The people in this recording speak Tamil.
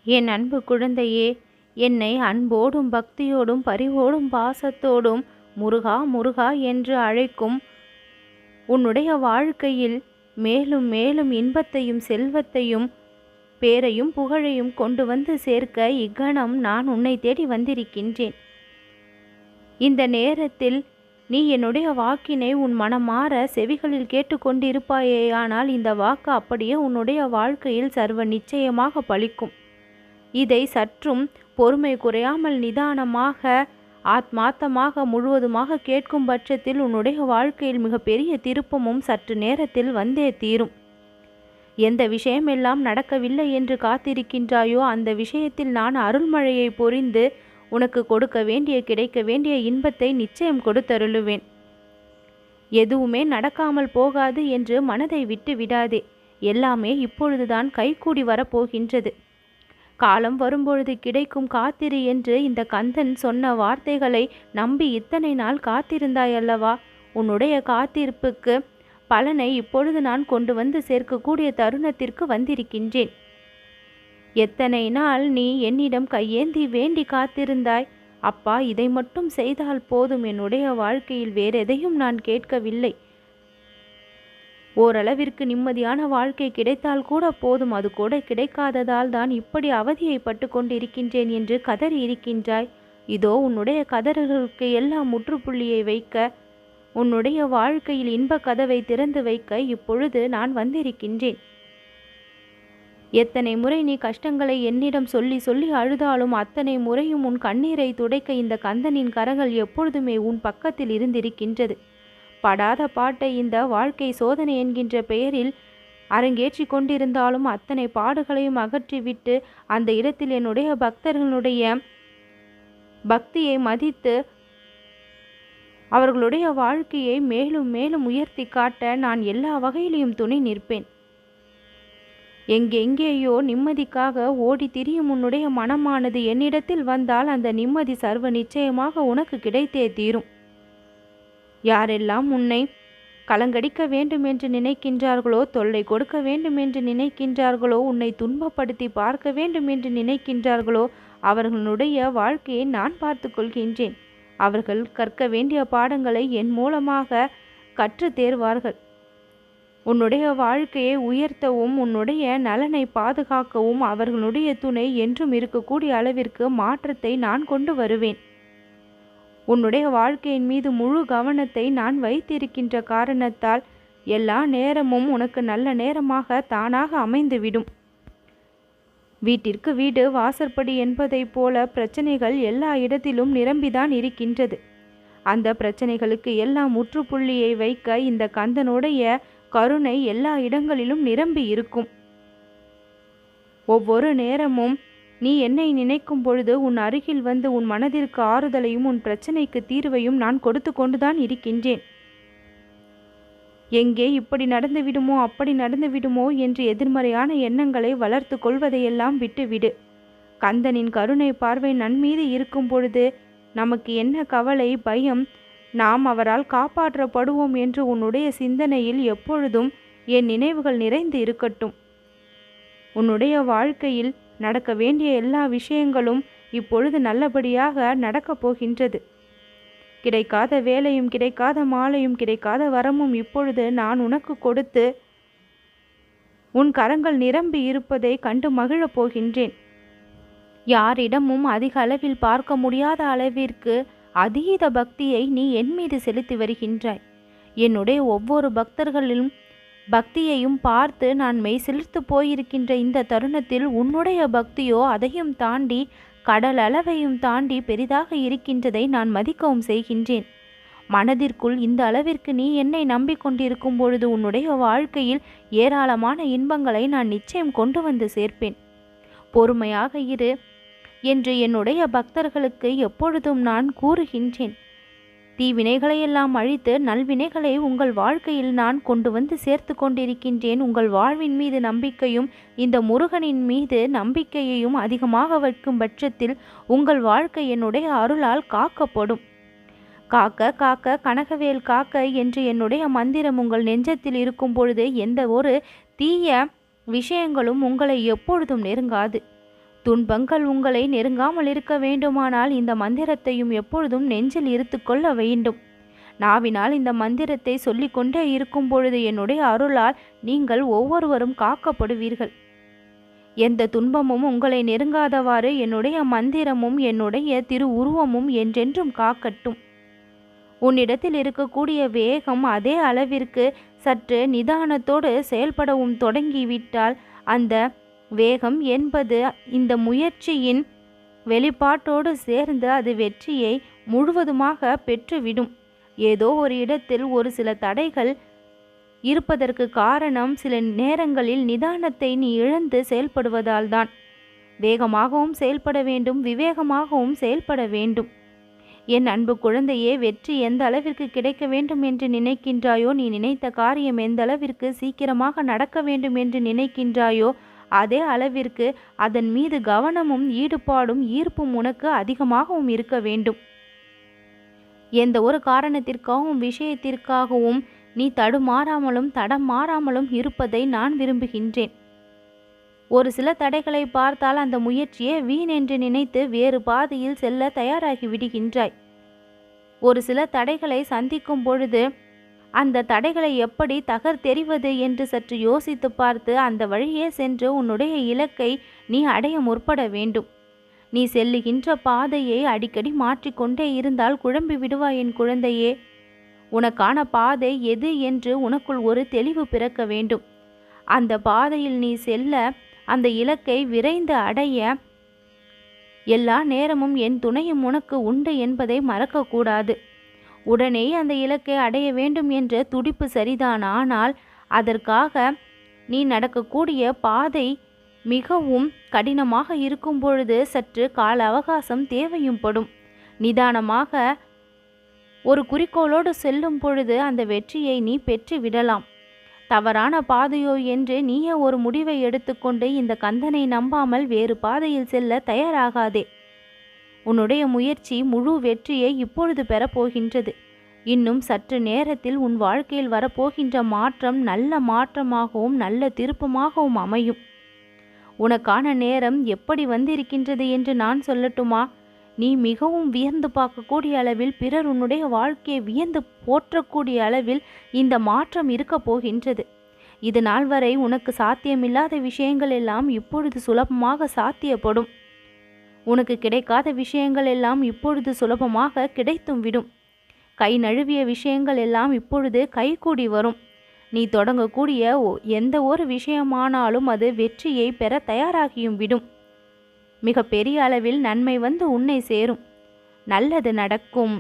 என் அன்பு குழந்தையே, என்னை அன்போடும் பக்தியோடும் பரிவோடும் பாசத்தோடும் முருகா முருகா என்று அழைக்கும் உன்னுடைய வாழ்க்கையில் மேலும் மேலும் இன்பத்தையும் செல்வத்தையும் பேரையும் புகழையும் கொண்டு வந்து சேர்க்க இக்கணம் நான் உன்னை தேடி வந்திருக்கின்றேன். இந்த நேரத்தில் நீ என்னுடைய வாக்கினை உன் மனமாற செவிகளில் கேட்டுக்கொண்டிருப்பாயேயானால் இந்த வாக்கு அப்படியே உன்னுடைய வாழ்க்கையில் சர்வ நிச்சயமாக பலிக்கும். இதை சற்றும் பொறுமை குறையாமல் நிதானமாக ஆத்மார்த்தமாக முழுவதுமாக கேட்கும் பட்சத்தில் உன்னுடைய வாழ்க்கையில் மிகப்பெரிய திருப்பமும் சற்று நேரத்தில் வந்தே தீரும். எந்த விஷயமெல்லாம் நடக்கவில்லை என்று காத்திருக்கின்றாயோ அந்த விஷயத்தில் நான் அருள்மழையை பொழிந்து உனக்கு கொடுக்க வேண்டிய கிடைக்க வேண்டிய இன்பத்தை நிச்சயம் கொடுத்தருளுவேன். எதுவுமே நடக்காமல் போகாது என்று மனதை விட்டு விடாதே. எல்லாமே இப்பொழுதுதான் கைகூடி வரப்போகின்றது. காலம் வரும்பொழுது கிடைக்கும் காத்திரு என்று இந்த கந்தன் சொன்ன வார்த்தைகளை நம்பி இத்தனை நாள் காத்திருந்தாயல்லவா? உன்னுடைய காத்திருப்புக்கு பலனை இப்பொழுது நான் கொண்டு வந்து சேர்க்கக்கூடிய தருணத்திற்கு வந்திருக்கின்றேன். எத்தனை நாள் நீ என்னிடம் கையேந்தி வேண்டி காத்திருந்தாய். அப்பா, இதை மட்டும் செய்தால் போதும், என்னுடைய வாழ்க்கையில் வேறெதையும் நான் கேட்கவில்லை. ஓரளவிற்கு நிம்மதியான வாழ்க்கை கிடைத்தால் கூட போதும், அது கூட கிடைக்காததால் தான் இப்படி அவதியை பட்டு கொண்டிருக்கின்றேன் என்று கதறி இருக்கின்றாய். இதோ உன்னுடைய கதறுகளுக்கு எல்லாம் முற்றுப்புள்ளியை வைக்க, உன்னுடைய வாழ்க்கையில் இன்ப கதவை திறந்து வைக்க இப்பொழுது நான் வந்திருக்கின்றேன். எத்தனை முறை நீ கஷ்டங்களை என்னிடம் சொல்லி சொல்லி அழுதாலும் அத்தனை முறையும் உன் கண்ணீரை துடைக்க இந்த கந்தனின் கரங்கள் எப்பொழுதுமே உன் பக்கத்தில் இருந்திருக்கின்றது. படாத பாட்டை இந்த வாழ்க்கை சோதனை என்கின்ற பெயரில் அரங்கேற்றி கொண்டிருந்தாலும் அத்தனை பாடுகளையும் அகற்றிவிட்டு அந்த இடத்தில் என்னுடைய பக்தர்களுடைய பக்தியை மதித்து அவர்களுடைய வாழ்க்கையை மேலும் மேலும் உயர்த்தி காட்ட நான் எல்லா வகையிலையும் துணை நிற்பேன். எங்கெங்கேயோ நிம்மதிக்காக ஓடி திரியும் உன்னுடைய மனமானது என்னிடத்தில் வந்தால் அந்த நிம்மதி சர்வ நிச்சயமாக உனக்கு கிடைத்தே தீரும். யாரெல்லாம் உன்னை கலங்கடிக்க வேண்டும் என்று நினைக்கின்றார்களோ, தொல்லை கொடுக்க வேண்டும் என்று நினைக்கின்றார்களோ, உன்னை துன்பப்படுத்தி பார்க்க வேண்டும் என்று நினைக்கின்றார்களோ அவர்களுடைய வாழ்க்கையை நான் பார்த்து கொள்கின்றேன். அவர்கள் கற்க வேண்டிய பாடங்களை என் மூலமாக கற்று தேர்வார்கள். உன்னுடைய வாழ்க்கையை உயர்த்தவும் உன்னுடைய நலனை பாதுகாக்கவும் அவர்களுடைய துணை என்றும் இருக்கக்கூடிய அளவிற்கு மாற்றத்தை நான் கொண்டு வருவேன். உன்னுடைய வாழ்க்கையின் மீது முழு கவனத்தை நான் வைத்திருக்கின்ற காரணத்தால் எல்லா நேரமும் உனக்கு நல்ல நேரமாக தானாக அமைந்துவிடும். வீட்டிற்கு வீடு வாசற்படி என்பதைப் போல பிரச்சனைகள் எல்லா இடத்திலும் நிரம்பிதான் இருக்கின்றது. அந்த பிரச்சனைகளுக்கு எல்லாம் முற்றுப்புள்ளியை வைக்க இந்த கந்தனுடைய கருணை எல்லா இடங்களிலும் நிரம்பி இருக்கும். ஒவ்வொரு நேரமும் நீ என்னை நினைக்கும் பொழுது உன் அருகில் வந்து உன் மனதிற்கு ஆறுதலையும் உன் பிரச்சனைக்கு தீர்வையும் நான் கொடுத்து கொண்டுதான் இருக்கின்றேன். எங்கே இப்படி நடந்து விடுமோ அப்படி நடந்து விடுமோ என்று எதிர்மறையான எண்ணங்களை வளர்த்து கொள்வதையெல்லாம் விட்டுவிடு. கந்தனின் கருணை பார்வை நன்மீது இருக்கும் பொழுது நமக்கு என்ன கவலை, பயம்? நாம் அவரால் காப்பாற்றப்படுவோம் என்று உன்னுடைய சிந்தனையில் எப்பொழுதும் என் நினைவுகள் நிறைந்து இருக்கட்டும். உன்னுடைய வாழ்க்கையில் நடக்க வேண்டிய எல்லா விஷயங்களும் இப்பொழுது நல்லபடியாக நடக்கப் போகின்றது. கிடைக்காத வேலையும் கிடைக்காத மாலையும் கிடைக்காத வரமும் இப்பொழுது நான் உனக்கு கொடுத்து உன் கரங்கள் நிரம்பி இருப்பதை கண்டு மகிழப் போகின்றேன். யாரிடமும் அதிக அளவில் பார்க்க முடியாத அளவிற்கு அதீத பக்தியை நீ என் மீது செலுத்தி வருகின்றாய். என்னுடைய ஒவ்வொரு பக்தர்களிலும் பக்தியையும் பார்த்து நான் மெய் சிலிர்த்து போயிருக்கின்ற இந்த தருணத்தில் உன்னுடைய பக்தியோ அதையும் தாண்டி கடல் அளவையும் தாண்டி பெரிதாக இருக்கின்றதை நான் மதிக்கவும் செய்கின்றேன். மனதிற்குள் இந்த அளவிற்கு நீ என்னை நம்பிக்கொண்டிருக்கும் பொழுது உன்னுடைய வாழ்க்கையில் ஏராளமான இன்பங்களை நான் நிச்சயம் கொண்டு வந்து சேர்ப்பேன். பொறுமையாக இரு என்று என்னுடைய பக்தர்களுக்கு எப்பொழுதும் நான் கூறுகின்றேன். தீவினைகளையெல்லாம் அழித்து நல்வினைகளை உங்கள் வாழ்க்கையில் நான் கொண்டு வந்து சேர்த்து கொண்டிருக்கின்றேன். உங்கள் வாழ்வின் மீது நம்பிக்கையும் இந்த முருகனின் மீது நம்பிக்கையையும் அதிகமாக வைக்கும் பட்சத்தில் உங்கள் வாழ்க்கை என்னுடைய அருளால் காக்கப்படும். காக்க காக்க கனகவேல் காக்க என்று என்னுடைய மந்திரம் உங்கள் நெஞ்சத்தில் இருக்கும் பொழுது எந்த ஒரு தீய விஷயங்களும் உங்களை எப்பொழுதும் நெருங்காது. துன்பங்கள் உங்களை நெருங்காமல் இருக்க வேண்டுமானால் இந்த மந்திரத்தையும் எப்பொழுதும் நெஞ்சில் இருத்து கொள்ள வேண்டும். நாவினால் இந்த மந்திரத்தை சொல்லிக்கொண்டே இருக்கும் பொழுது என்னுடைய அருளால் நீங்கள் ஒவ்வொருவரும் காக்கப்படுவீர்கள். எந்த துன்பமும் உங்களை நெருங்காதவாறு என்னுடைய மந்திரமும் என்னுடைய திரு உருவமும் என்றென்றும் காக்கட்டும். உன்னிடத்தில் இருக்கக்கூடிய வேகம் அதே அளவிற்கு சற்று நிதானத்தோடு செயல்படவும் தொடங்கிவிட்டால் அந்த வேகம் என்பது இந்த முயற்சியின் வெளிப்பாட்டோடு சேர்ந்து அது வெற்றியை முழுவதுமாக பெற்றுவிடும். ஏதோ ஒரு இடத்தில் ஒரு சில தடைகள் இருப்பதற்கு காரணம் சில நேரங்களில் நிதானத்தை நீ இழந்து செயல்படுவதால் தான். வேகமாகவும் செயல்பட வேண்டும், விவேகமாகவும் செயல்பட வேண்டும். என் அன்பு குழந்தையே, வெற்றி எந்த அளவிற்கு கிடைக்க வேண்டும் என்று நினைக்கின்றாயோ, நீ நினைத்த காரியம் எந்த அளவிற்கு சீக்கிரமாக நடக்க வேண்டும் என்று நினைக்கின்றாயோ, அதே அளவிற்கு அதன் மீது கவனமும் ஈடுபாடும் ஈர்ப்பும் உனக்கு அதிகமாகவும் இருக்க வேண்டும். எந்த ஒரு காரணத்திற்காகவும் விஷயத்திற்காகவும் நீ தடுமாறாமலும் தடம் மாறாமலும் இருப்பதை நான் விரும்புகின்றேன். ஒரு சில தடைகளை பார்த்தால் அந்த முயற்சியே வீண் என்று நினைத்து வேறு பாதையில் செல்ல தயாராகி விடுகின்றாய். ஒரு சில தடைகளை சந்திக்கும் பொழுது அந்த தடைகளை எப்படி தகர்த்தெறிவது என்று சற்று யோசித்து பார்த்து அந்த வழியே சென்று உன்னுடைய இலக்கை நீ அடைய முற்பட வேண்டும். நீ செல்லுகின்ற பாதையை அடிக்கடி மாற்றிக்கொண்டே இருந்தால் குழம்பி விடுவாய் என் குழந்தையே. உனக்கான பாதை எது என்று உனக்குள் ஒரு தெளிவு பிறக்க வேண்டும். அந்த பாதையில் நீ செல்ல, அந்த இலக்கை விரைந்து அடைய எல்லா நேரமும் என் துணையும் உனக்கு உண்டு என்பதை மறக்கக்கூடாது. உடனே அந்த இலக்கை அடைய வேண்டும் என்ற துடிப்பு சரிதான். ஆனால் அதற்காக நீ நடக்கக்கூடிய பாதை மிகவும் கடினமாக இருக்கும் பொழுது சற்று கால அவகாசம் தேவையும் படும். நிதானமாக ஒரு குறிக்கோளோடு செல்லும் பொழுது அந்த வெற்றியை நீ பெற்று விடலாம். தவறான பாதையோ என்று நீயே ஒரு முடிவை எடுத்துக்கொண்டு இந்த கந்தனை நம்பாமல் வேறு பாதையில் செல்ல தயாராகாதே. உன்னுடைய முயற்சி முழு வெற்றியை இப்பொழுது பெறப்போகின்றது. இன்னும் சற்று நேரத்தில் உன் வாழ்க்கையில் வரப்போகின்ற மாற்றம் நல்ல மாற்றமாகவும் நல்ல திருப்பமாகவும் அமையும். உனக்கான நேரம் எப்படி வந்திருக்கின்றது என்று நான் சொல்லட்டுமா? நீ மிகவும் வியந்து பார்க்கக்கூடிய அளவில், பிறர் உன்னுடைய வாழ்க்கையை வியந்து போற்றக்கூடிய அளவில் இந்த மாற்றம் இருக்க போகின்றது. இது நாள் வரை உனக்கு சாத்தியமில்லாத விஷயங்கள் எல்லாம் இப்பொழுது சுலபமாக சாத்தியப்படும். உனக்கு கிடைக்காத விஷயங்கள் எல்லாம் இப்பொழுது சுலபமாக கிடைத்தும் விடும். கை நழுவிய விஷயங்கள் எல்லாம் இப்பொழுது கைகூடி வரும். நீ தொடங்கக்கூடிய எந்த ஒரு விஷயமானாலும் அது வெற்றியை பெற தயாராகியும் விடும். மிக பெரிய அளவில் நன்மை வந்து உன்னை சேரும். நல்லது நடக்கும்.